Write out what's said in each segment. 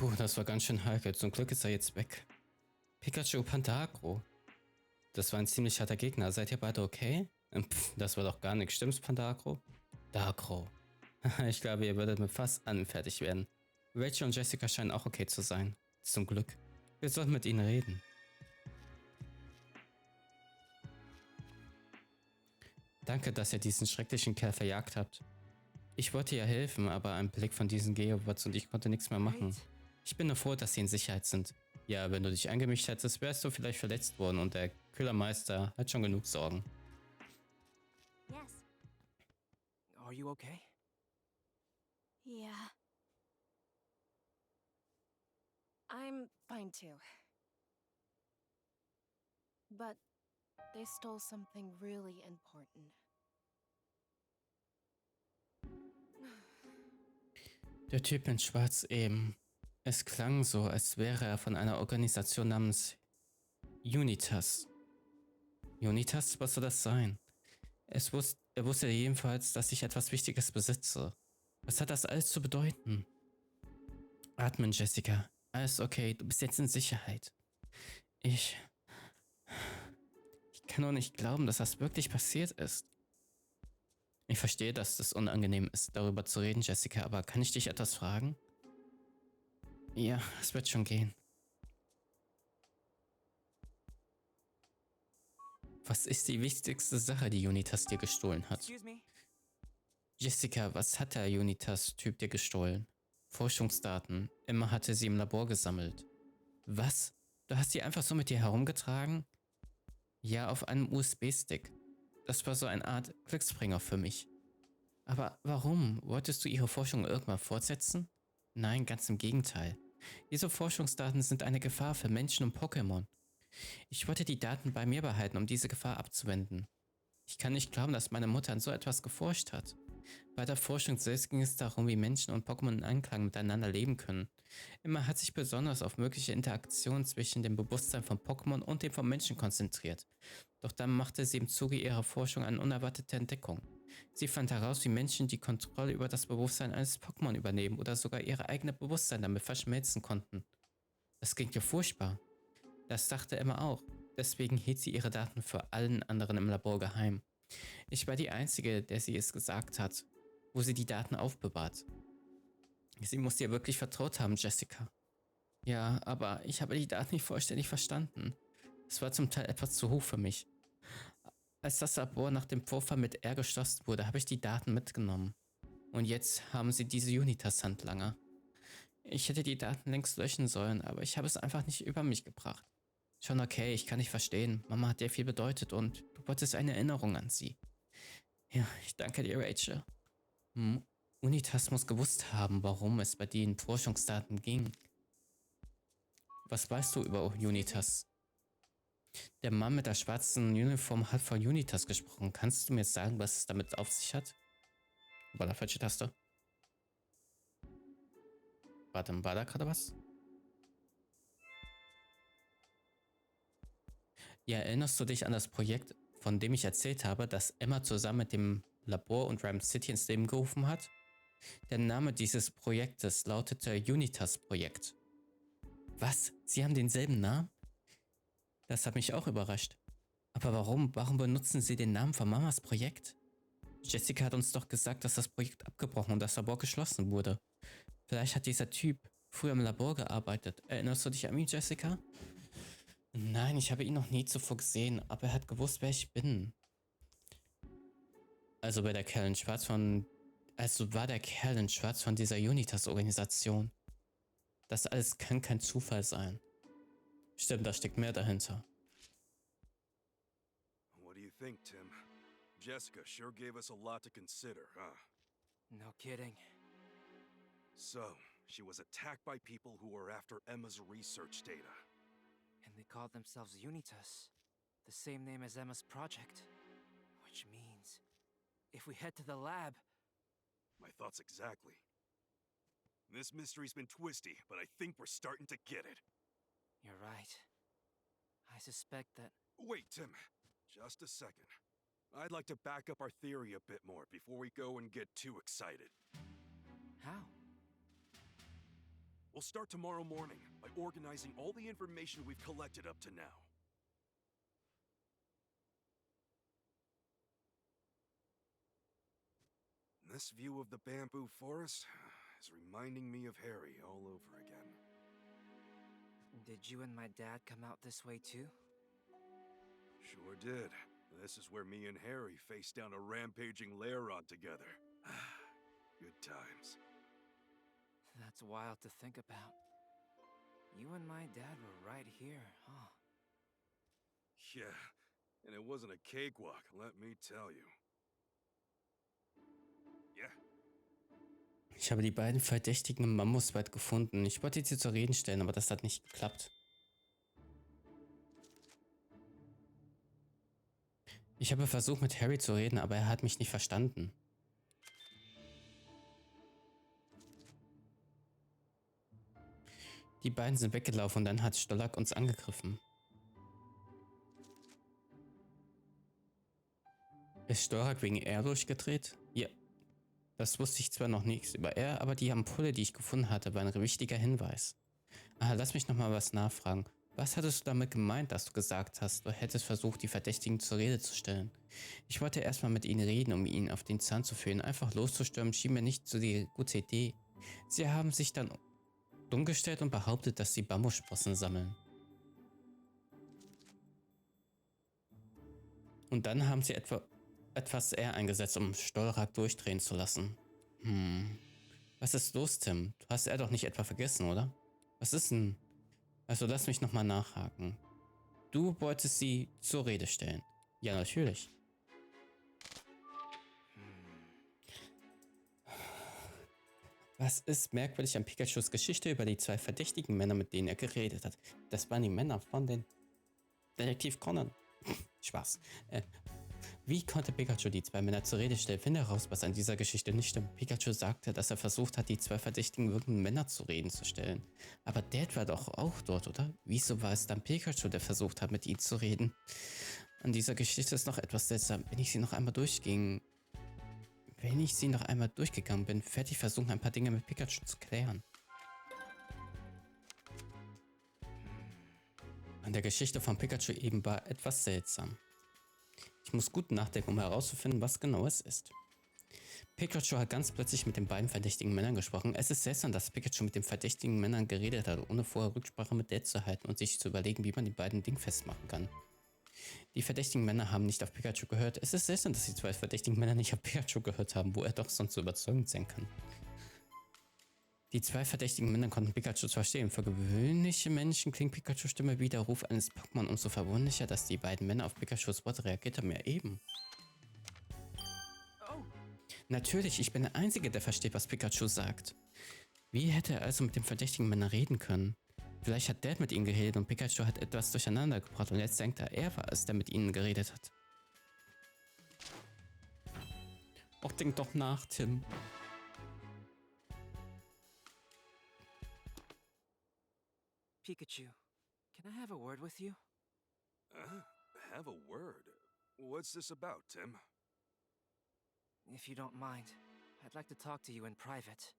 Puh, das war ganz schön heikel. Zum Glück ist er jetzt weg. Pikachu Pandagro. Das war ein ziemlich harter Gegner. Seid ihr beide okay? Das war doch gar nichts. Stimmt's, Pandagro? Dagro. Ich glaube, ihr würdet mit fast allem fertig werden. Rachel und Jessica scheinen auch okay zu sein. Zum Glück. Wir sollten mit ihnen reden. Danke, dass ihr diesen schrecklichen Kerl verjagt habt. Ich wollte ja helfen, aber ein Blick von diesen Geobots und ich konnte nichts mehr machen. Ich bin nur froh, dass sie in Sicherheit sind. Ja, wenn du dich eingemischt hättest, wärst du vielleicht verletzt worden und der Köhlermeister hat schon genug Sorgen. Yes. Are you okay? Yeah. I'm fine too. But they stole something really important. Der Typ in Schwarz eben. Es klang so, als wäre er von einer Organisation namens Unitas. Unitas, was soll das sein? Er wusste jedenfalls, dass ich etwas Wichtiges besitze. Was hat das alles zu bedeuten? Atmen, Jessica. Alles okay, du bist jetzt in Sicherheit. Ich kann doch nicht glauben, dass das wirklich passiert ist. Ich verstehe, dass es unangenehm ist, darüber zu reden, Jessica, aber kann ich dich etwas fragen? Ja, es wird schon gehen. Was ist die wichtigste Sache, die Unitas dir gestohlen hat? Excuse me? Jessica, was hat der Unitas-Typ dir gestohlen? Forschungsdaten. Immer hatte sie im Labor gesammelt. Was? Du hast die einfach so mit dir herumgetragen? Ja, auf einem USB-Stick. Das war so eine Art Glücksbringer für mich. Aber warum? Wolltest du ihre Forschung irgendwann fortsetzen? Nein, ganz im Gegenteil. Diese Forschungsdaten sind eine Gefahr für Menschen und Pokémon. Ich wollte die Daten bei mir behalten, um diese Gefahr abzuwenden. Ich kann nicht glauben, dass meine Mutter an so etwas geforscht hat. Bei der Forschung selbst ging es darum, wie Menschen und Pokémon in Einklang miteinander leben können. Emma hat sich besonders auf mögliche Interaktionen zwischen dem Bewusstsein von Pokémon und dem von Menschen konzentriert. Doch dann machte sie im Zuge ihrer Forschung eine unerwartete Entdeckung. Sie fand heraus, wie Menschen die Kontrolle über das Bewusstsein eines Pokémon übernehmen oder sogar ihre eigene Bewusstsein damit verschmelzen konnten. Das klingt ja furchtbar. Das dachte Emma auch. Deswegen hielt sie ihre Daten vor allen anderen im Labor geheim. Ich war die Einzige, der sie es gesagt hat, wo sie die Daten aufbewahrt. Sie muss dir wirklich vertraut haben, Jessica. Ja, aber ich habe die Daten nicht vollständig verstanden. Es war zum Teil etwas zu hoch für mich. Als das Labor nach dem Vorfall mit R geschlossen wurde, habe ich die Daten mitgenommen. Und jetzt haben sie diese Unitas-Handlanger. Ich hätte die Daten längst löschen sollen, aber ich habe es einfach nicht über mich gebracht. Schon okay, ich kann nicht verstehen. Mama hat dir viel bedeutet und du wolltest eine Erinnerung an sie. Ja, ich danke dir, Rachel. Unitas muss gewusst haben, warum es bei den Forschungsdaten ging. Was weißt du über Unitas? Der Mann mit der schwarzen Uniform hat von Unitas gesprochen. Kannst du mir sagen, was es damit auf sich hat? War da falsche Taste? Warte, war da gerade was? Ja, erinnerst du dich an das Projekt, von dem ich erzählt habe, das Emma zusammen mit dem Labor und Ryme City ins Leben gerufen hat? Der Name dieses Projektes lautete Unitas-Projekt. Was? Sie haben denselben Namen? Das hat mich auch überrascht. Aber warum? Warum benutzen Sie den Namen von Mamas Projekt? Jessica hat uns doch gesagt, dass das Projekt abgebrochen und das Labor geschlossen wurde. Vielleicht hat dieser Typ früher im Labor gearbeitet. Erinnerst du dich an ihn, Jessica? Nein, ich habe ihn noch nie zuvor gesehen, aber er hat gewusst, wer ich bin. Also war der Kerl in Schwarz von dieser Unitas-Organisation. Das alles kann kein Zufall sein. Stimmt, da steckt mehr dahinter. What do you think, Tim? Jessica sure gave us a lot to consider, huh? No kidding. So, she was attacked by people who were after Emma's research data. And they called themselves Unitas, the same name as Emma's project. Which means, if we head to the lab... My thoughts exactly. This mystery's been twisty, but I think we're starting to get it. You're right. I suspect that... Wait, Tim. Just a second. I'd like to back up our theory a bit more before we go and get too excited. How? We'll start tomorrow morning by organizing all the information we've collected up to now. This view of the bamboo forest is reminding me of Harry all over again. Did you and my dad come out this way too? Sure did. This is where me and Harry faced down a rampaging Lairod together. Good times. That's wild to think about. You and my dad were right here, huh? Yeah, and it wasn't a cakewalk, let me tell you. Yeah. Ich habe die beiden Verdächtigen im Bambuswald gefunden. Ich wollte sie zur Rede stellen, aber das hat nicht geklappt. Ich habe versucht, mit Harry zu reden, aber er hat mich nicht verstanden. Die beiden sind weggelaufen und dann hat Schlage uns angegriffen. Ist Schlage wegen R durchgedreht? Ja. Das wusste ich zwar noch nichts über R, aber die Ampulle, die ich gefunden hatte, war ein wichtiger Hinweis. Ah, lass mich nochmal was nachfragen. Was hattest du damit gemeint, dass du gesagt hast, du hättest versucht, die Verdächtigen zur Rede zu stellen? Ich wollte erstmal mit ihnen reden, um ihnen auf den Zahn zu fühlen. Einfach loszustürmen schien mir nicht so die gute Idee. Sie haben sich dann dumm gestellt und behauptet, dass sie Bambussprossen sammeln. Und dann haben sie etwas R eingesetzt, um Schlage durchdrehen zu lassen. Was ist los, Tim? Du hast R doch nicht etwa vergessen, oder? Was ist denn? Also lass mich nochmal nachhaken. Du wolltest sie zur Rede stellen. Ja, natürlich. Was ist merkwürdig an Pikachus Geschichte über die zwei verdächtigen Männer, mit denen er geredet hat? Das waren die Männer von den Detektiv Conan. Spaß. Wie konnte Pikachu die zwei Männer zur Rede stellen? Finde heraus, was an dieser Geschichte nicht stimmt. Pikachu sagte, dass er versucht hat, die zwei verdächtigen wirkenden Männer zur Rede zu stellen. Aber Dad war doch auch dort, oder? Wieso war es dann Pikachu, der versucht hat, mit ihm zu reden? An dieser Geschichte ist noch etwas seltsam. Wenn ich sie noch einmal durchgegangen bin, werde ich versuchen, ein paar Dinge mit Pikachu zu klären. An der Geschichte von Pikachu eben war etwas seltsam. Ich muss gut nachdenken, um herauszufinden, was genau es ist. Pikachu hat ganz plötzlich mit den beiden verdächtigen Männern gesprochen. Es ist seltsam, dass Pikachu mit den verdächtigen Männern geredet hat, ohne vorher Rücksprache mit Dad zu halten und sich zu überlegen, wie man die beiden Dinge festmachen kann. Die verdächtigen Männer haben nicht auf Pikachu gehört. Es ist seltsam, dass die zwei verdächtigen Männer nicht auf Pikachu gehört haben, wo er doch sonst so überzeugend sein kann. Die zwei verdächtigen Männer konnten Pikachu verstehen. Für gewöhnliche Menschen klingt Pikachus Stimme wie der Ruf eines Pokémon, umso verwunderlicher, dass die beiden Männer auf Pikachus Worte reagiert haben. Ja, eben. Oh. Natürlich, ich bin der Einzige, der versteht, was Pikachu sagt. Wie hätte er also mit den verdächtigen Männern reden können? Vielleicht hat Dad mit ihnen geredet und Pikachu hat etwas durcheinander gebracht und jetzt denkt er war es, der mit ihnen geredet hat. Och, denk doch nach, Tim. Pikachu, can I have a word with you? Have a word? What's this about, Tim? If you don't mind, I'd like to talk to you in private.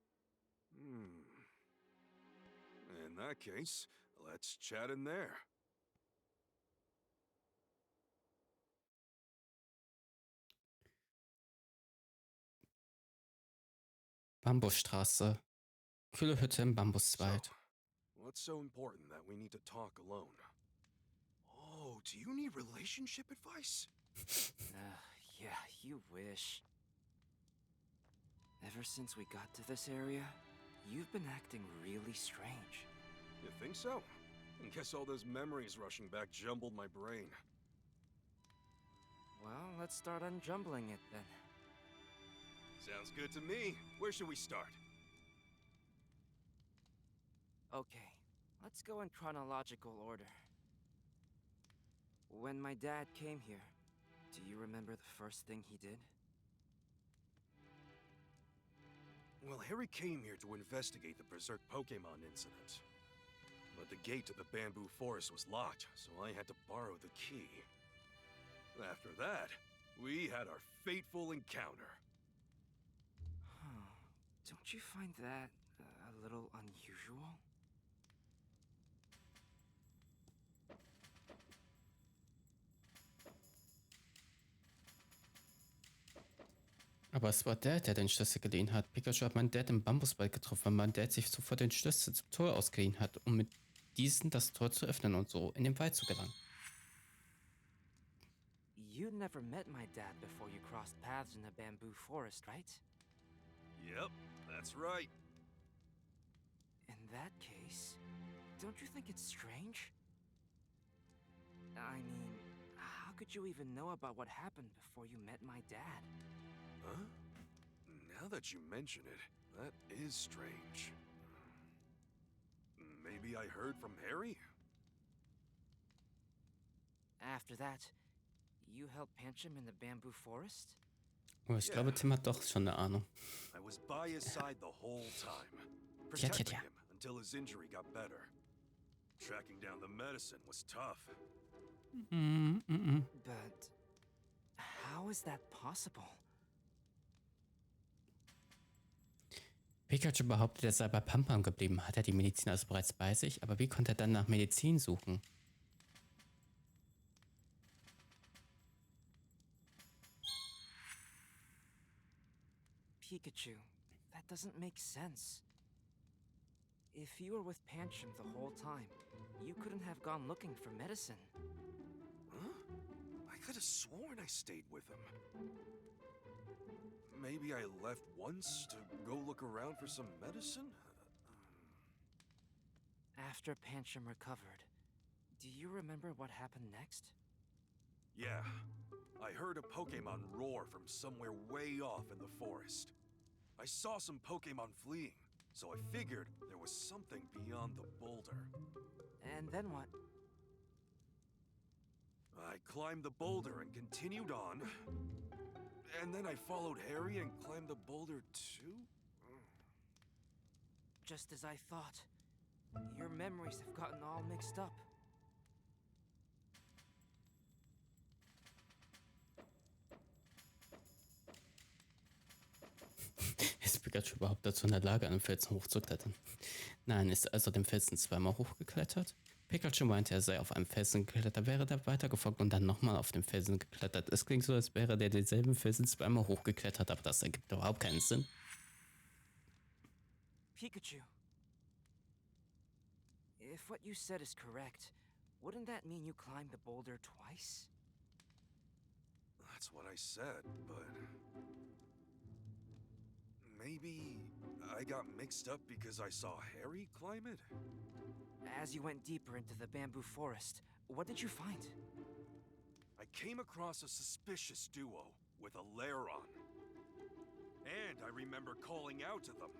In that case, let's chat in there. Bambusstraße. Kühle Hütte im Bambuswald. What's so important that we need to talk alone? Oh, do you need relationship advice? Yeah, you wish. Ever since we got to this area, you've been acting really strange. You think so? I guess all those memories rushing back jumbled my brain. Well, let's start unjumbling it then. Sounds good to me. Where should we start? Okay, let's go in chronological order. When my dad came here, do you remember the first thing he did? Well, Harry came here to investigate the Berserk Pokémon incident. But the gate to the bamboo forest was locked, so I had to borrow the key. After that, we had our fateful encounter. Huh. Don't you find that a little unusual? Aber es war Dad, der den Schlüssel geliehen hat. Pikachu hat meinen Dad im Bambuswald getroffen, weil mein Dad sich sofort den Schlüssel zum Tor ausgeliehen hat, um mit diesem das Tor zu öffnen und so in den Wald zu gelangen. You never met my dad before you crossed paths in the bamboo forest, right? Yep, that's right. In that case, don't you think it's strange? I mean, how could you even know about what happened before you met my dad? Huh? Now that you mention it, that is strange. Maybe I heard from Harry? After that, you helped Pancham in the bamboo forest? Oh, ich glaube, Tim hat doch schon eine Ahnung. I was by his side the whole time, Tja, tja, protecting tja. him until his injury got better. Tracking down the medicine was tough. But how is that possible? Pikachu behauptet, er sei bei Pampam geblieben. Hat er die Medizin also bereits bei sich? Aber wie konnte er dann nach Medizin suchen? Pikachu, that doesn't make sense. If you were with Pancham the whole time, you couldn't have gone looking for medicine. Huh? I could have sworn I stayed with him. Maybe I left once to go look around for some medicine? After Pancham recovered, do you remember what happened next? Yeah. I heard a Pokémon roar from somewhere way off in the forest. I saw some Pokémon fleeing, so I figured there was something beyond the boulder. And then what? I climbed the boulder and continued on. And then I followed Harry and climbed the boulder too? Just as I thought. Your memories have gotten all mixed up. Ist Pikachu überhaupt dazu in der Lage, an den Felsen hochzuklettern? Nein, ist also den Felsen zweimal hochgeklettert? Pikachu meinte, er sei auf einem Felsen geklettert, wäre da weitergefolgt und dann nochmal auf dem Felsen geklettert. Es klingt so, als wäre der denselben Felsen zweimal hochgeklettert, aber das ergibt überhaupt keinen Sinn. Pikachu. If what you said is correct, wouldn't that mean you climbed the boulder twice? That's what I said, but... Maybe I got mixed up because I saw Harry climb it? As you went deeper into the bamboo forest, what did you find? I came across a suspicious duo with a Lairon. And I remember calling out to them.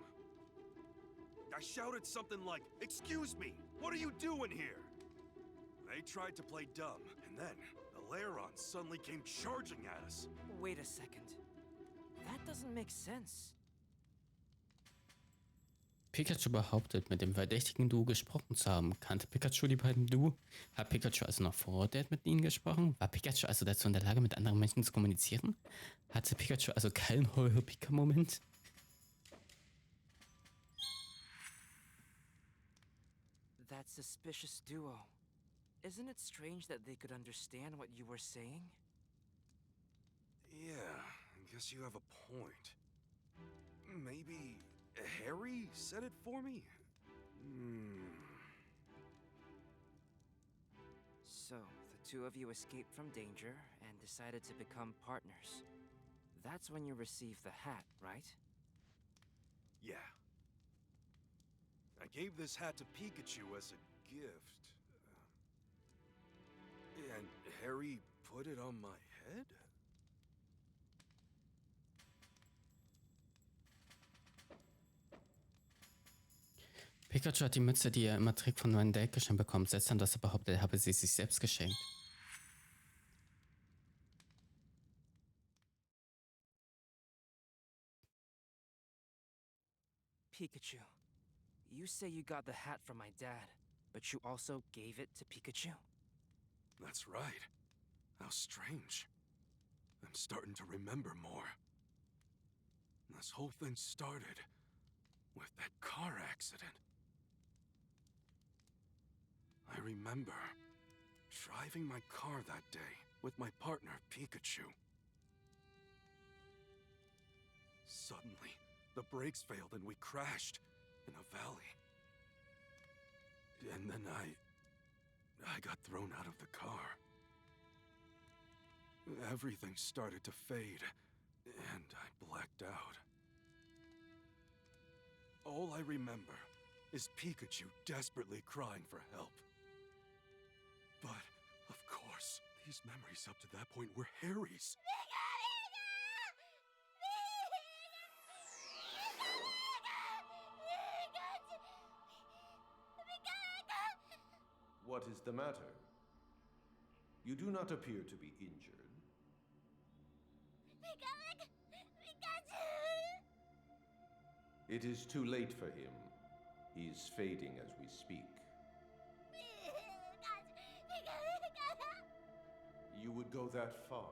I shouted something like, "Excuse me, what are you doing here?" They tried to play dumb, and then the Lairon suddenly came charging at us. Wait a second. That doesn't make sense. Pikachu behauptet, mit dem verdächtigen Duo gesprochen zu haben. Kannte Pikachu die beiden Duo? Hat Pikachu also noch vor Dad mit ihnen gesprochen? War Pikachu also dazu in der Lage, mit anderen Menschen zu kommunizieren? Hatte Pikachu also keinen Heuro-Pika-Moment? That suspicious duo. Isn't it strange that they could understand what you were saying? Yeah, I guess you have a point. Maybe Harry said it for me? So, the two of you escaped from danger and decided to become partners. That's when you received the hat, right? Yeah. I gave this hat to Pikachu as a gift. And Harry put it on my head? Pikachu hat die Mütze, die er immer trägt, von meinem Dad geschenkt bekommen. Seltsam, dass er behauptet, er habe sie sich selbst geschenkt. Pikachu, you say you got the hat from my dad, but you also gave it to Pikachu? That's right. How strange. I'm starting to remember more. This whole thing started with that car accident. I remember driving my car that day with my partner, Pikachu. Suddenly, the brakes failed and we crashed in a valley. And then I got thrown out of the car. Everything started to fade, and I blacked out. All I remember is Pikachu desperately crying for help. But, of course, these memories up to that point were Harry's. What is the matter? You do not appear to be injured. It is too late for him. He is fading as we speak. You would go that far?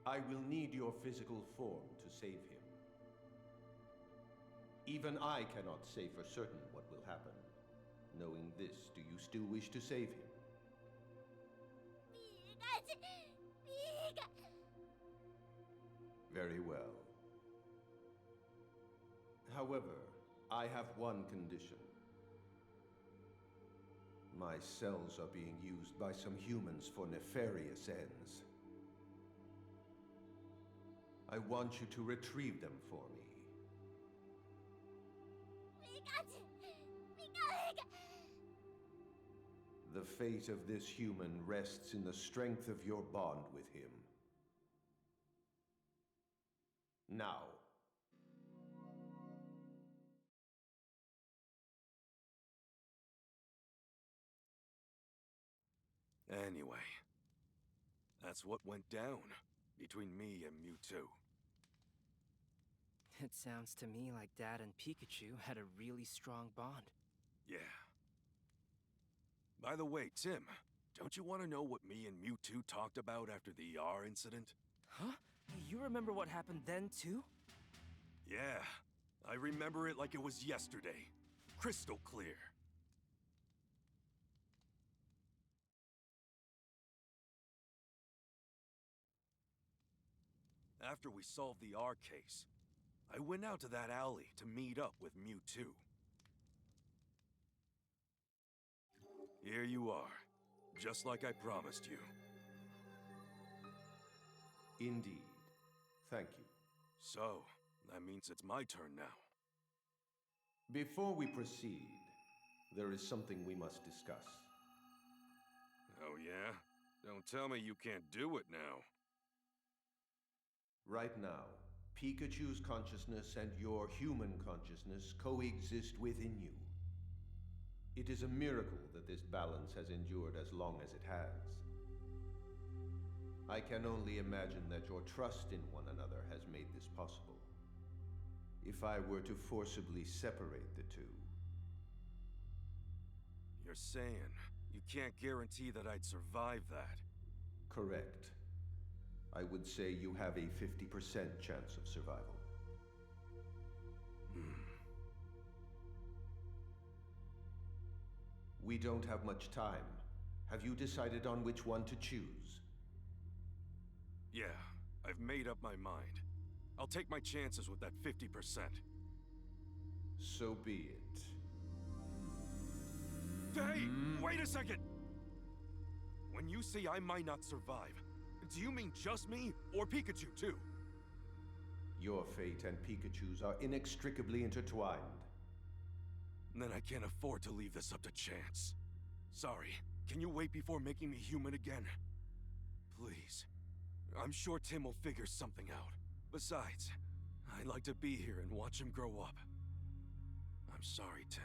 I will need your physical form to save him. Even I cannot say for certain what will happen. Knowing this, do you still wish to save him? Very well. However, I have one condition. My cells are being used by some humans for nefarious ends. I want you to retrieve them for me. The fate of this human rests in the strength of your bond with him. Now. Anyway, that's what went down between me and Mewtwo. It sounds to me like Dad and Pikachu had a really strong bond. Yeah. By the way, Tim, don't you want to know what me and Mewtwo talked about after the ER incident? Huh? You remember what happened then, too? Yeah, I remember it like it was yesterday. Crystal clear. After we solved the R case, I went out to that alley to meet up with Mewtwo. Here you are, just like I promised you. Indeed. Thank you. So, that means it's my turn now. Before we proceed, there is something we must discuss. Oh yeah? Don't tell me you can't do it now. Right now, Pikachu's consciousness and your human consciousness coexist within you. It is a miracle that this balance has endured as long as it has. I can only imagine that your trust in one another has made this possible. If I were to forcibly separate the two... You're saying you can't guarantee that I'd survive that? Correct. I would say you have a 50% chance of survival. We don't have much time. Have you decided on which one to choose? Yeah, I've made up my mind. I'll take my chances with that 50%. So be it. Hey, wait a second! When you say I might not survive, do you mean just me, or Pikachu too? Your fate and Pikachu's are inextricably intertwined. Then I can't afford to leave this up to chance. Sorry, can you wait before making me human again? Please. I'm sure Tim will figure something out. Besides, I'd like to be here and watch him grow up. I'm sorry, Tim.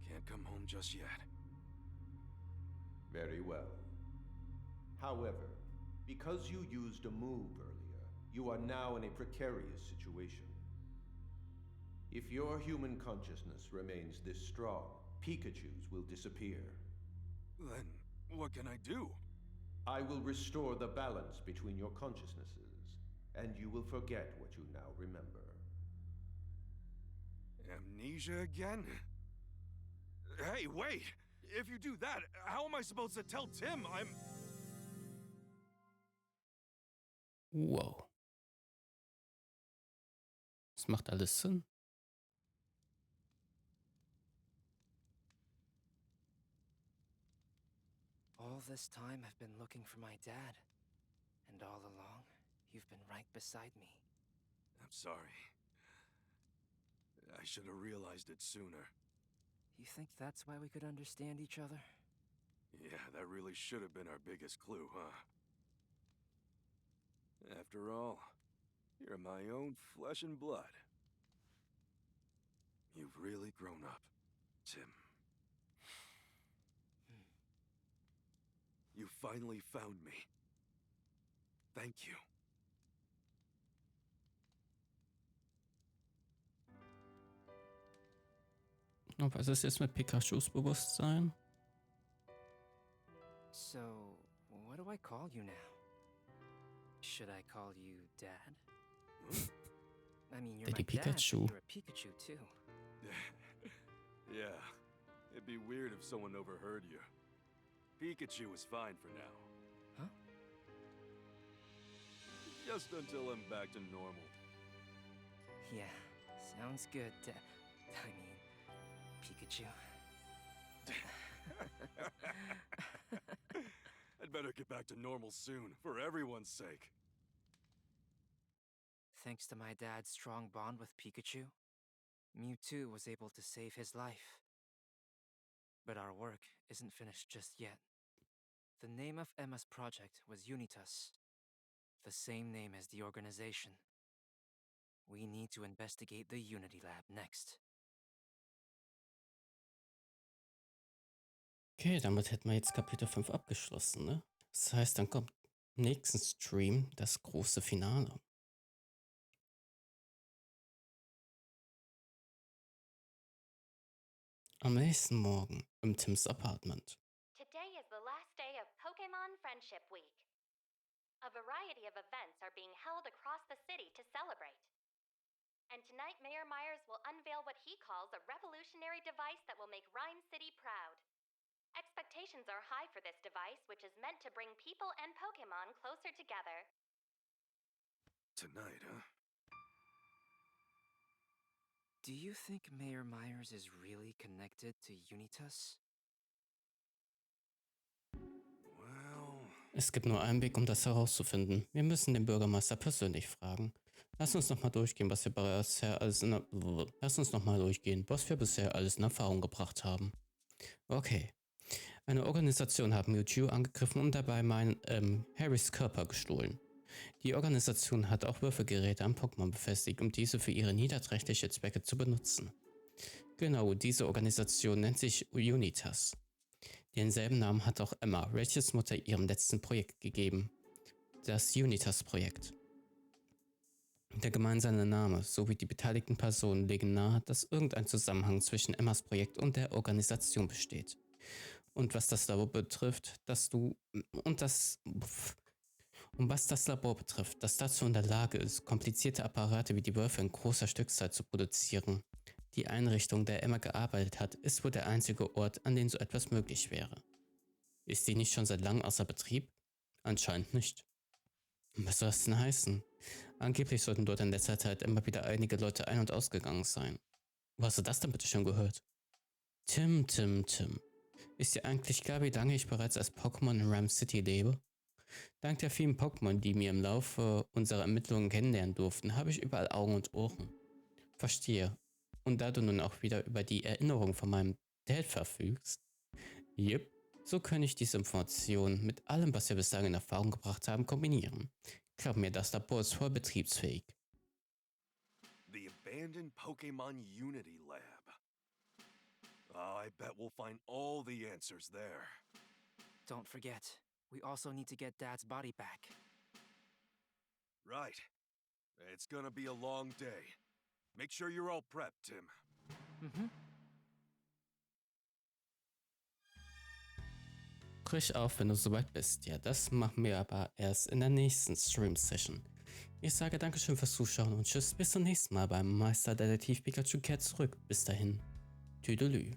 Can't come home just yet. Very well. However, because you used a move earlier, you are now in a precarious situation. If your human consciousness remains this strong, Pikachu's will disappear. Then, what can I do? I will restore the balance between your consciousnesses, and you will forget what you now remember. Amnesia again? Hey, wait! If you do that, how am I supposed to tell Tim I'm... Wow. Das macht alles Sinn. All this time I've been looking for my dad. And all along, you've been right beside me. I'm sorry. I should have realized it sooner. You think that's why we could understand each other? Yeah, that really should have been our biggest clue, huh? After all, you're my own flesh and blood. You've really grown up, Tim. You finally found me. Thank you. Und was ist jetzt mit Pikachus Bewusstsein? So, what do I call you now? Should I call you Dad? I mean, you're Daddy my dad, but Pikachu. you're a Pikachu too. Yeah, it'd be weird if someone overheard you. Pikachu is fine for now. Huh? Just until I'm back to normal. Yeah, sounds good, I mean, Pikachu. I'd better get back to normal soon, for everyone's sake. Thanks to my dad's strong bond with Pikachu, Mewtwo was able to save his life. But our work isn't finished just yet. The name of Emma's project was Unitas, the same name as the organization. We need to investigate the Unity Lab next. Okay, damit hätten wir jetzt Kapitel 5 abgeschlossen, ne? Das heißt, dann kommt im nächsten Stream das große Finale. Am nächsten Morgen im Tims Apartment. Today is the last day of Pokémon Friendship Week. A variety of events are being held across the city to celebrate. And tonight, Mayor Myers will unveil what he calls a revolutionary device that will make Ryme City proud. Expectations are high for this device, which is meant to bring people and Pokémon closer together. Tonight, huh? Do you think Mayor Myers is really connected to Unitas? Well... Es gibt nur einen Weg, um das herauszufinden. Wir müssen den Bürgermeister persönlich fragen. Lass uns nochmal durchgehen, was wir bisher alles in Erfahrung gebracht haben. Okay. Eine Organisation hat Mewtwo angegriffen und dabei Harrys Körper gestohlen. Die Organisation hat auch Würfelgeräte am Pokémon befestigt, um diese für ihre niederträchtige Zwecke zu benutzen. Genau, diese Organisation nennt sich Unitas. Denselben Namen hat auch Emma, Rachels Mutter, ihrem letzten Projekt gegeben. Das Unitas-Projekt. Der gemeinsame Name sowie die beteiligten Personen legen nahe, dass irgendein Zusammenhang zwischen Emmas Projekt und der Organisation besteht. Und was das Labor betrifft, das dazu in der Lage ist, komplizierte Apparate wie die Würfel in großer Stückzahl zu produzieren. Die Einrichtung, der Emma gearbeitet hat, ist wohl der einzige Ort, an dem so etwas möglich wäre. Ist die nicht schon seit langem außer Betrieb? Anscheinend nicht. Was soll das denn heißen? Angeblich sollten dort in letzter Zeit immer wieder einige Leute ein- und ausgegangen sein. Wo hast du das denn bitte schon gehört? Tim. Ist dir eigentlich klar, wie lange ich bereits als Pokémon in Ryme City lebe? Dank der vielen Pokémon, die mir im Laufe unserer Ermittlungen kennenlernen durften, habe ich überall Augen und Ohren. Verstehe. Und da du nun auch wieder über die Erinnerung von meinem Dad verfügst, yep, so kann ich diese Informationen mit allem, was wir bislang in Erfahrung gebracht haben, kombinieren. Glaub mir, das Labor ist voll betriebsfähig. The abandoned Pokémon Unity Lab. I bet we'll find all the answers there. Don't forget, we also need to get Dad's body back. Right. It's gonna be a long day. Make sure you're all prepped, Tim. Brich auf, wenn du soweit bist. Ja, das machen wir aber erst in der nächsten Stream-Session. Ich sage Dankeschön fürs Zuschauen und tschüss, bis zum nächsten Mal beim Meisterdetektiv Pikachu kehrt zurück. Bis dahin, Tüdelü.